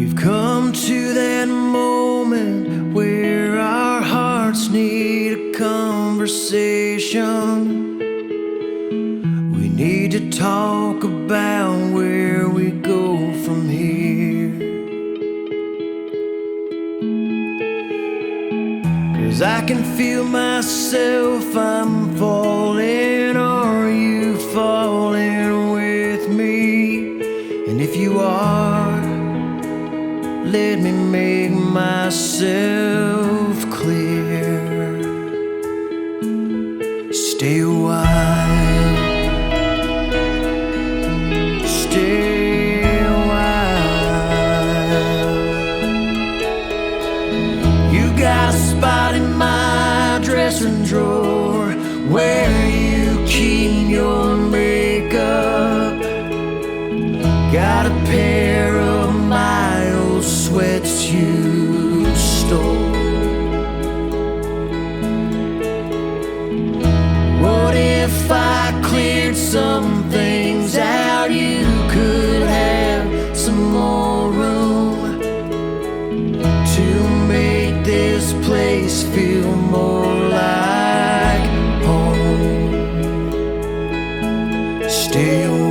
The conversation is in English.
We've come to that moment where our hearts need a conversation. We need to talk about where we go from here. 'Cause I can feel myself, I'm falling. Are you falling with me? And if you are, let me make myself clear. Stay a while, stay a while. You got a spot in my dresser drawer where you keep your makeup. Got a pair of my old sweats you stole. What if I cleared some things out? You could have some more room to make this place feel more like home. Stay away.